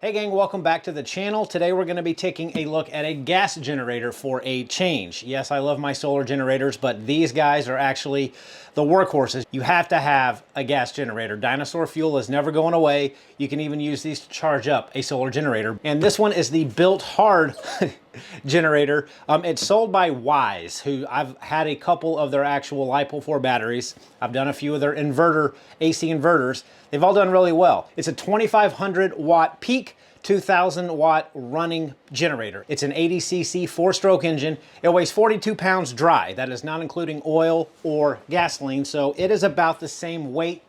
Hey gang, welcome back to the channel. Today we're going to be taking a look at a gas generator for a change. Yes, I love my solar generators, but these guys are actually the workhorses. You have to have a gas generator. Dinosaur fuel is never going away. You can even use these to charge up a solar generator. And this one is the Bilt hard generator. It's sold by Wise, who I've had a couple of their actual LiPo4 batteries. I've done a few of their inverter, AC inverters. They've all done really well. It's a 2,500 watt peak, 2,000 watt running generator. It's an 80cc 4-stroke engine. It weighs 42 pounds dry. That is not including oil or gasoline. So it is about the same weight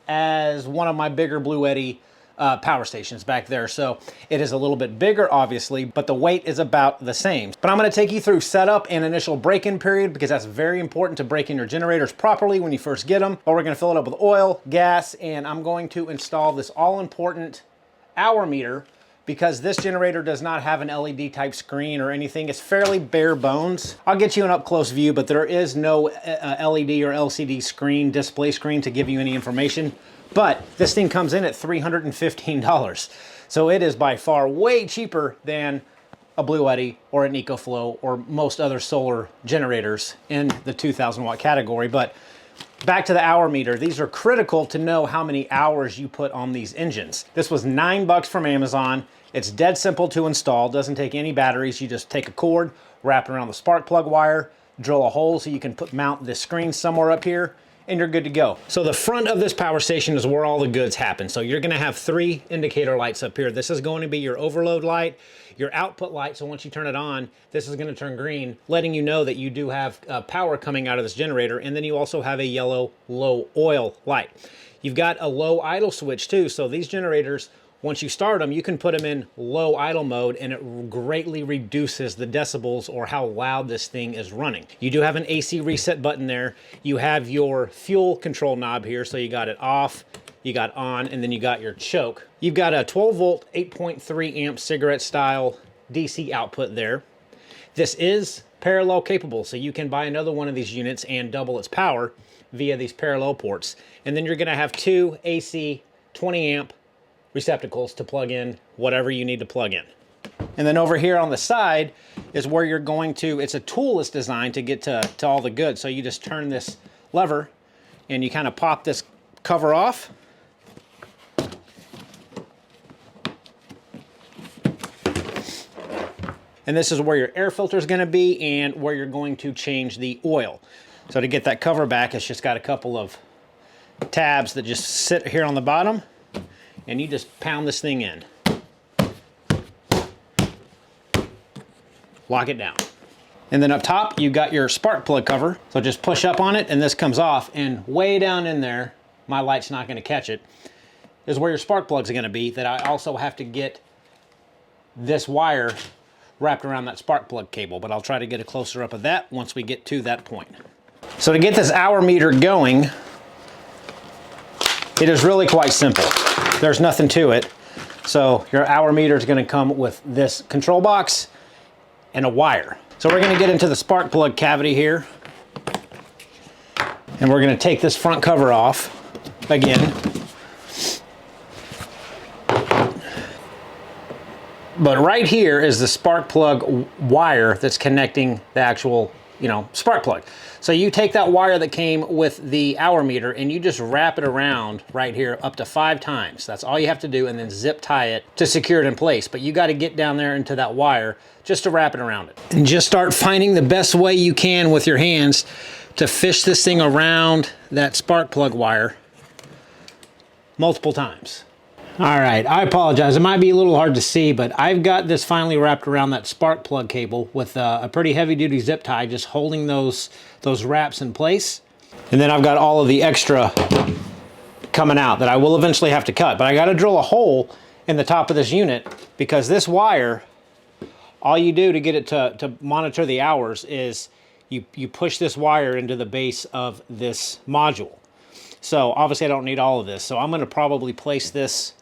as one of my bigger Blue Eddy power stations back there. So it is a little bit bigger, obviously, but the weight is about the same. But I'm going to take you through setup and initial break-in period because that's very important to break in your generators properly when you first get them. But we're going to fill it up with oil, gas, and I'm going to install this all-important hour meter because this generator does not have an LED type screen or anything. It's fairly bare bones. I'll get you an up-close view, but there is no LED or LCD screen, display screen to give you any information. But this thing comes in at $315. So it is by far way cheaper than a Blue Eddy or an EcoFlow or most other solar generators in the 2,000 watt category. But back to the hour meter. These are critical to know how many hours you put on these engines. This was $9 from Amazon. It's dead simple to install. Doesn't take any batteries. You just take a cord, wrap it around the spark plug wire, drill a hole so you can mount this screen somewhere up here, and you're good to go. So the front of this power station is where all the goods happen. So you're gonna have 3 indicator lights up here. This is going to be your overload light, your output light. So once you turn it on, this is gonna turn green, letting you know that you do have power coming out of this generator. And then you also have a yellow low oil light. You've got a low idle switch too. So these generators, once you start them, you can put them in low idle mode and it greatly reduces the decibels or how loud this thing is running. You do have an AC reset button there. You have your fuel control knob here. So you got it off, you got on, and then you got your choke. You've got a 12 volt, 8.3 amp cigarette style DC output there. This is parallel capable. So you can buy another one of these units and double its power via these parallel ports. And then you're gonna have 2 AC 20 amp receptacles to plug in whatever you need to plug in. And then over here on the side is where you're going to, it's a toolless design to get to all the goods. So you just turn this lever and you kind of pop this cover off. And this is where your air filter is going to be and where you're going to change the oil. So to get that cover back, it's just got a couple of tabs that just sit here on the bottom. And you just pound this thing in. Lock it down. And then up top, you've got your spark plug cover. So just push up on it and this comes off, and way down in there, my light's not gonna catch it, is where your spark plugs are gonna be, that I also have to get this wire wrapped around that spark plug cable, but I'll try to get a closer up of that once we get to that point. So to get this hour meter going, it is really quite simple. There's nothing to it. So your hour meter is going to come with this control box and a wire. So we're going to get into the spark plug cavity here. And we're going to take this front cover off again. But right here is the spark plug wire that's connecting the actual, spark plug. So you take that wire that came with the hour meter and you just wrap it around right here up to 5 times. That's all you have to do, and then zip tie it to secure it in place. But you got to get down there into that wire just to wrap it around it. And just start finding the best way you can with your hands to fish this thing around that spark plug wire multiple times. All right, I apologize. It might be a little hard to see, but I've got this finally wrapped around that spark plug cable with a pretty heavy duty zip tie, just holding those wraps in place. And then I've got all of the extra coming out that I will eventually have to cut, but I got to drill a hole in the top of this unit because this wire, all you do to get it to monitor the hours is you push this wire into the base of this module. So obviously I don't need all of this. So I'm going to probably place this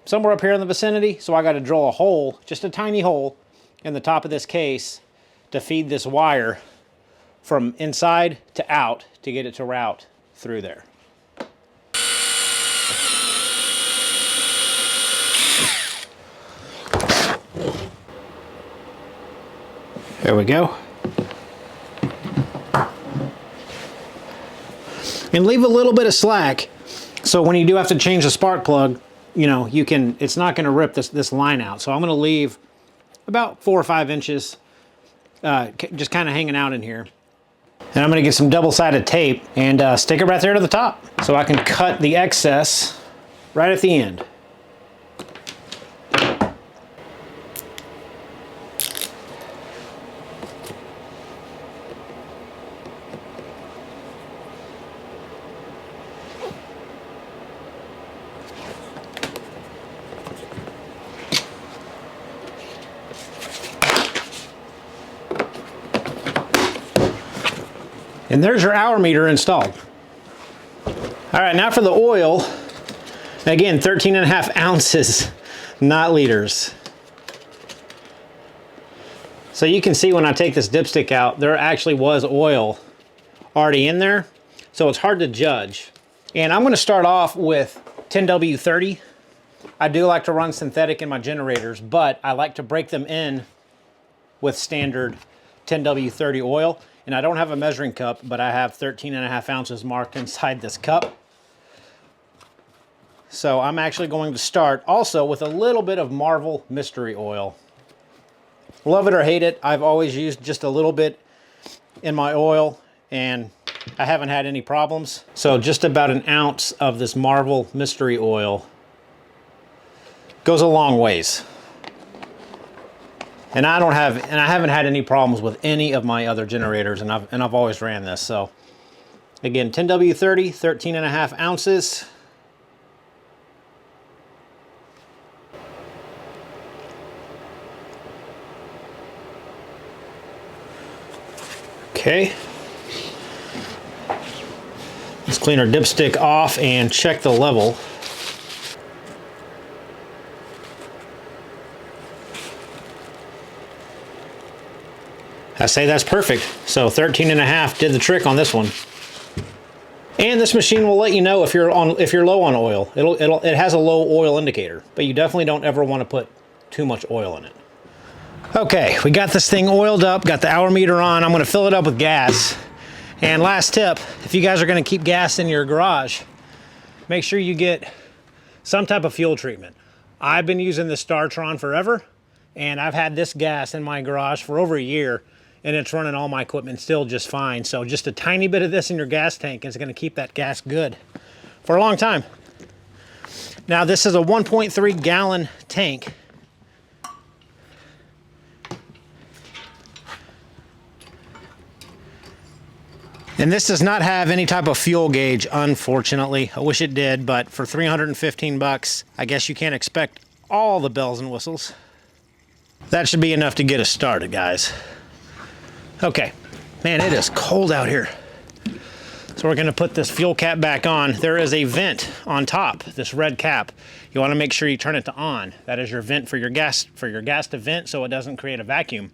somewhere up here in the vicinity. So I got to drill a hole, just a tiny hole in the top of this case to feed this wire from inside to out to get it to route through there. There we go. And leave a little bit of slack, so when you do have to change the spark plug, you know, you can, it's not going to rip this line out. So I'm going to leave about 4 or 5 inches just kind of hanging out in here. And I'm going to get some double-sided tape and stick it right there to the top, so I can cut the excess right at the end. And there's your hour meter installed. All right, now for the oil. Again, 13.5 ounces, not liters. So you can see when I take this dipstick out, there actually was oil already in there, so it's hard to judge. And I'm gonna start off with 10W30. I do like to run synthetic in my generators, but I like to break them in with standard 10W30 oil. And I don't have a measuring cup, but I have 13.5 ounces marked inside this cup. So I'm actually going to start also with a little bit of Marvel Mystery Oil. Love it or hate it, I've always used just a little bit in my oil and I haven't had any problems. So just about an ounce of this Marvel Mystery Oil goes a long ways. And I haven't had any problems with any of my other generators, and I've always ran this. So again, 10W30, 13.5 ounces. Okay. Let's clean our dipstick off and check the level. I say that's perfect. So 13.5 did the trick on this one. And this machine will let you know if you're low on oil. It has a low oil indicator, but you definitely don't ever want to put too much oil in it. Okay, we got this thing oiled up, got the hour meter on. I'm going to fill it up with gas. And last tip, if you guys are going to keep gas in your garage, make sure you get some type of fuel treatment. I've been using the Tron forever, and I've had this gas in my garage for over a year. And it's running all my equipment still just fine. So just a tiny bit of this in your gas tank is going to keep that gas good for a long time. Now this is a 1.3 gallon tank. And this does not have any type of fuel gauge, unfortunately. I wish it did, but for 315 bucks, I guess you can't expect all the bells and whistles. That should be enough to get us started, guys. Okay, man, it is cold out here. So we're gonna put this fuel cap back on. There is a vent on top, this red cap. You wanna make sure you turn it to on. That is your vent for your gas to vent so it doesn't create a vacuum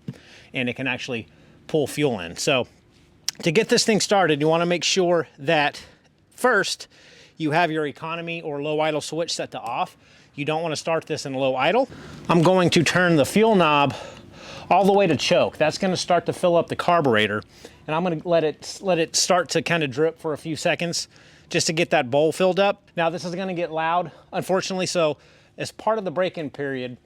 and it can actually pull fuel in. So to get this thing started, you wanna make sure that first you have your economy or low idle switch set to off. You don't wanna start this in low idle. I'm going to turn the fuel knob all the way to choke. That's gonna start to fill up the carburetor. And I'm gonna let it start to kind of drip for a few seconds just to get that bowl filled up. Now this is gonna get loud, unfortunately, so as part of the break-in period,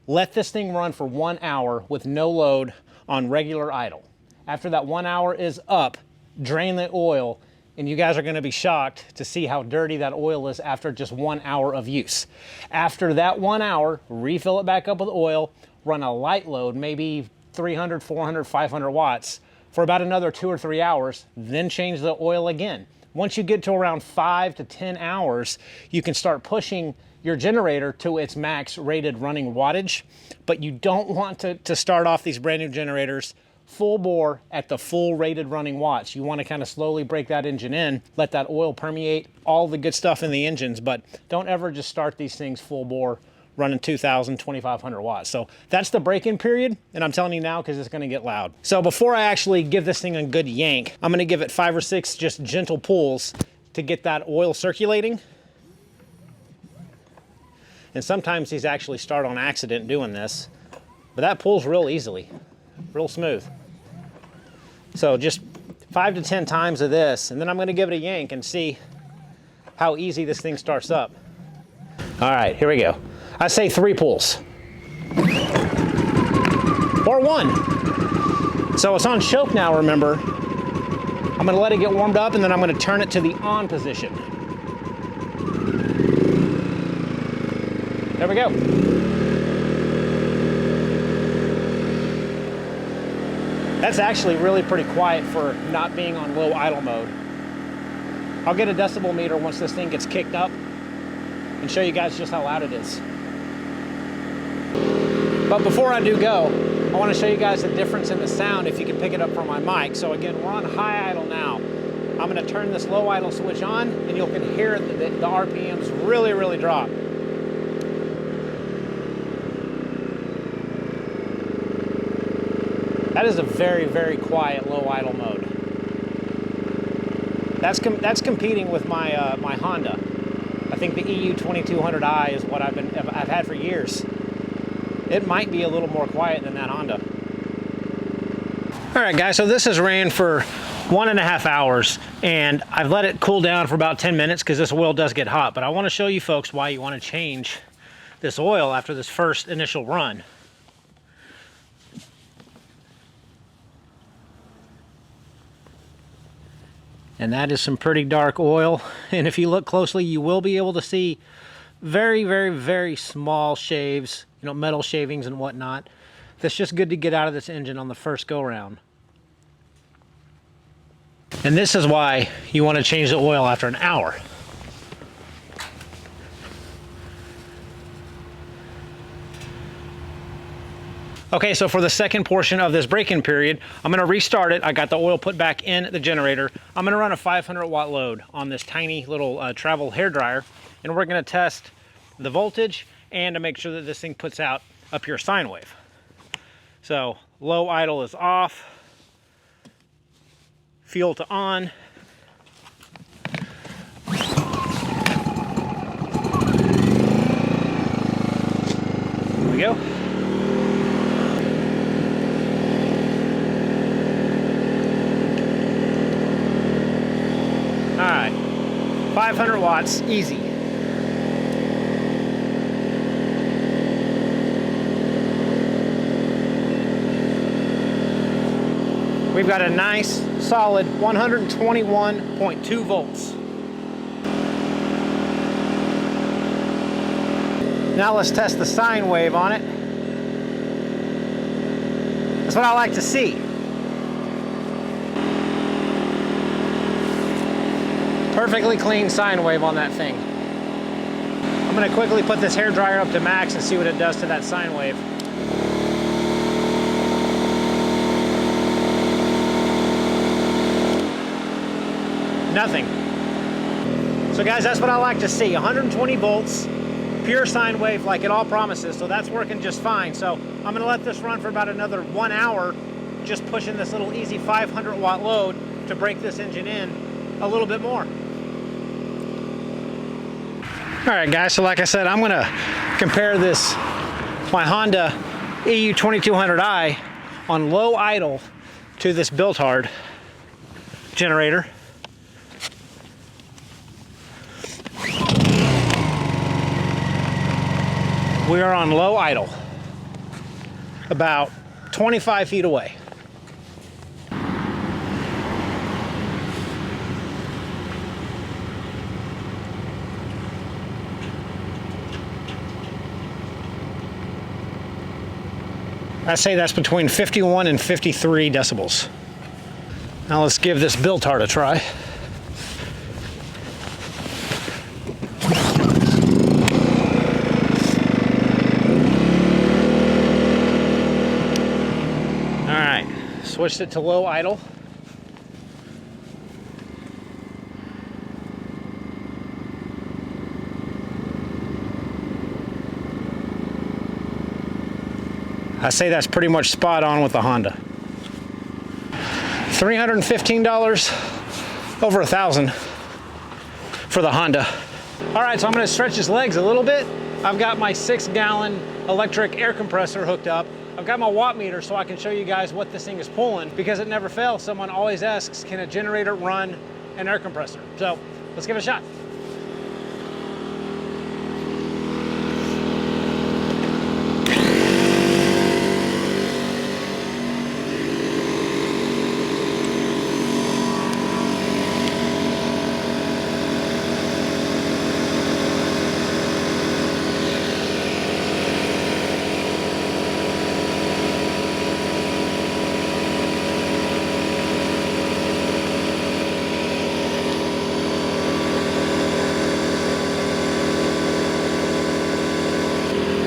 let this thing run for 1 hour with no load on regular idle. After that 1 hour is up, drain the oil, and you guys are gonna be shocked to see how dirty that oil is after just 1 hour of use. After that 1 hour, refill it back up with oil, run a light load, maybe 300, 400, 500 watts for about another 2 or 3 hours, then change the oil again. Once you get to around 5 to 10 hours, you can start pushing your generator to its max rated running wattage, but you don't want to start off these brand new generators full bore at the full rated running watts. You want to kind of slowly break that engine in, let that oil permeate all the good stuff in the engines, but don't ever just start these things full bore running 2,000, 2,500 watts. So that's the break-in period, and I'm telling you now because it's gonna get loud. So before I actually give this thing a good yank, I'm gonna give it 5 or 6 just gentle pulls to get that oil circulating. And sometimes these actually start on accident doing this, but that pulls real easily. real smooth. So just 5 to 10 times of this, and then I'm gonna give it a yank and see how easy this thing starts up. All right, here we go. I say 3 pulls. Or 1. So it's on choke now, remember. I'm gonna let it get warmed up and then I'm gonna turn it to the on position. There we go. That's actually really pretty quiet for not being on low idle mode. I'll get a decibel meter once this thing gets kicked up and show you guys just how loud it is. But before I do go, I want to show you guys the difference in the sound if you can pick it up from my mic. So again, we're on high idle now. I'm going to turn this low idle switch on and you can hear the RPMs really, really drop. That is a very, very quiet low idle mode. That's competing with my my Honda. I think the EU2200i is what I've had for years. It might be a little more quiet than that Honda. All right, guys, so this has ran for 1.5 hours, and I've let it cool down for about 10 minutes because this oil does get hot. But I want to show you folks why you want to change this oil after this first initial run. And that is some pretty dark oil. And if you look closely, you will be able to see very, very, very small shaves, you know, metal shavings and whatnot. That's just good to get out of this engine on the first go round. And this is why you want to change the oil after an hour. Okay, so for the second portion of this break-in period, I'm gonna restart it. I got the oil put back in the generator. I'm gonna run a 500 watt load on this tiny little travel hairdryer, and we're gonna test the voltage and to make sure that this thing puts out a pure sine wave. So low idle is off, fuel to on. There we go. All right, 500 watts, easy. We've got a nice, solid 121.2 volts. Now let's test the sine wave on it. That's what I like to see. Perfectly clean sine wave on that thing. I'm gonna quickly put this hairdryer up to max and see what it does to that sine wave. Nothing. So guys, that's what I like to see. 120 volts, pure sine wave like it all promises. So that's working just fine. So I'm gonna let this run for about another 1 hour, just pushing this little easy 500 watt load to break this engine in a little bit more. All right, guys, so like I said, I'm gonna compare this, my Honda EU2200i on low idle to this Bilt hard generator. We are on low idle, about 25 feet away. I say that's between 51 and 53 decibels. Now let's give this Bilt hard a try. Switched it to low idle. I say that's pretty much spot on with the Honda. $315, over $1,000 for the Honda. All right, so I'm gonna stretch his legs a little bit I've got my 6-gallon electric air compressor hooked up. I've got my watt meter so I can show you guys what this thing is pulling, because it never fails. Someone always asks, can a generator run an air compressor? So let's give it a shot.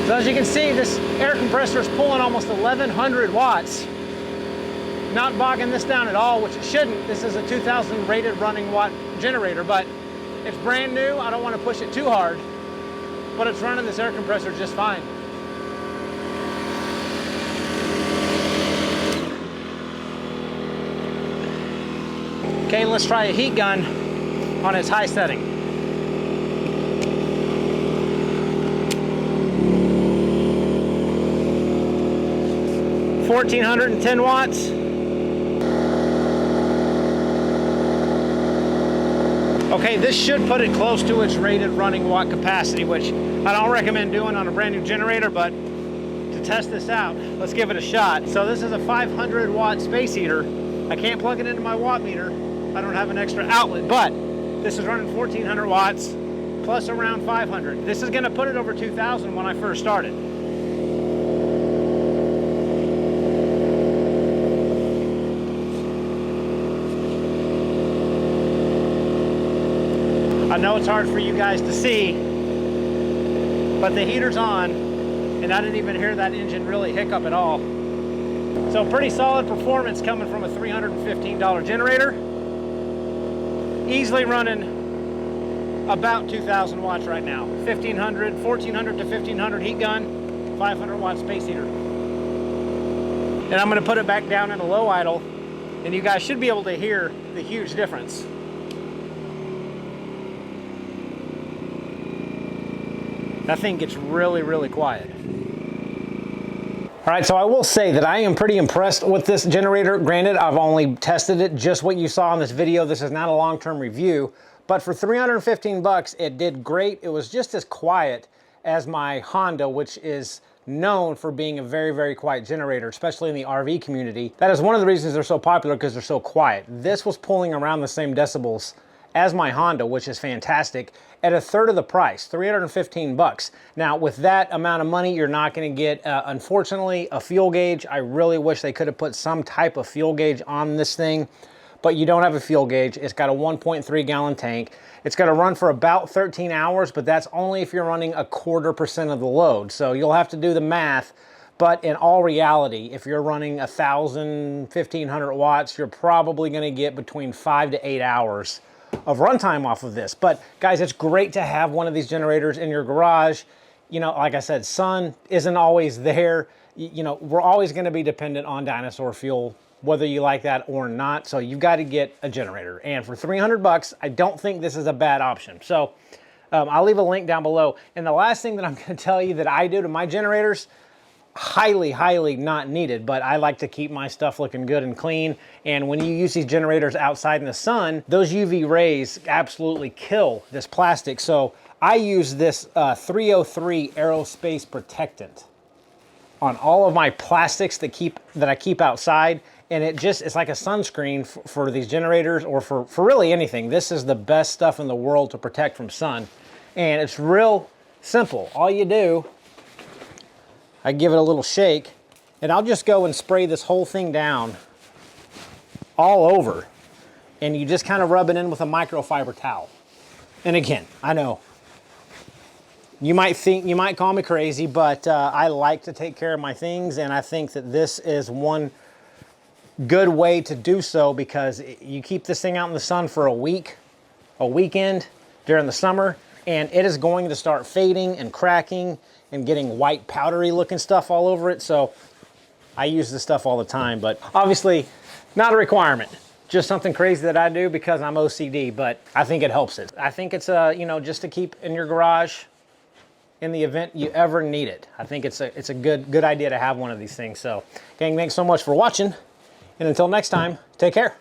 So as you can see, this air compressor is pulling almost 1100 watts. Not bogging this down at all, which it shouldn't. This is a 2000 rated running watt generator, but it's brand new. I don't want to push it too hard, but it's running this air compressor just fine. Okay, let's try a heat gun on its high setting. 1410 watts. Okay, this should put it close to its rated running watt capacity, which I don't recommend doing on a brand new generator, but to test this out, let's give it a shot. So this is a 500 watt space heater. I can't plug it into my watt meter. I don't have an extra outlet, but this is running 1400 watts plus around 500. This is gonna put it over 2000 when I first started. I know it's hard for you guys to see, but the heater's on, and I didn't even hear that engine really hiccup at all. So pretty solid performance coming from a $315 generator. Easily running about 2000 watts right now. 1400 to 1500 heat gun, 500 watt space heater. And I'm gonna put it back down in a low idle, and you guys should be able to hear the huge difference. That thing gets really, really quiet. All right, so I will say that I am pretty impressed with this generator. Granted, I've only tested it, just what you saw in this video. This is not a long-term review, but for 315 bucks, it did great. It was just as quiet as my Honda, which is known for being a very, very quiet generator, especially in the RV community. That is one of the reasons they're so popular, because they're so quiet. This was pulling around the same decibels as my Honda, which is fantastic, at a third of the price, 315 bucks. Now, with that amount of money, you're not gonna get, unfortunately, a fuel gauge. I really wish they could have put some type of fuel gauge on this thing, but you don't have a fuel gauge. It's got a 1.3 gallon tank. It's gonna run for about 13 hours, but that's only if you're running 1/4% of the load. So you'll have to do the math. But in all reality, if you're running 1,000, 1,500 watts, you're probably gonna get between 5 to 8 hours of runtime off of this. But guys, it's great to have one of these generators in your garage. You know, like I said, sun isn't always there. You know, we're always going to be dependent on dinosaur fuel, whether you like that or not. So you've got to get a generator. And for 300 bucks, I don't think this is a bad option. So I'll leave a link down below. And the last thing that I'm going to tell you that I do to my generators, highly, highly not needed, but I like to keep my stuff looking good and clean. And when you use these generators outside in the sun, those UV rays absolutely kill this plastic. So I use this 303 Aerospace Protectant on all of my plastics that I keep outside. And it's like a sunscreen for these generators, or for really anything. This is the best stuff in the world to protect from sun. And it's real simple. All you do, I give it a little shake, and I'll just go and spray this whole thing down all over. And you just kind of rub it in with a microfiber towel. And again, I know, you might call me crazy, but I like to take care of my things, and I think that this is one good way to do so, because you keep this thing out in the sun for a weekend during the summer, and it is going to start fading and cracking and getting white powdery looking stuff all over it. So I use this stuff all the time, but obviously not a requirement. Just something crazy that I do because I'm OCD, but I think it helps it. I think it's you know, just to keep in your garage, in the event you ever need it. I think it's a good idea to have one of these things. So, gang, thanks so much for watching. And until next time, take care.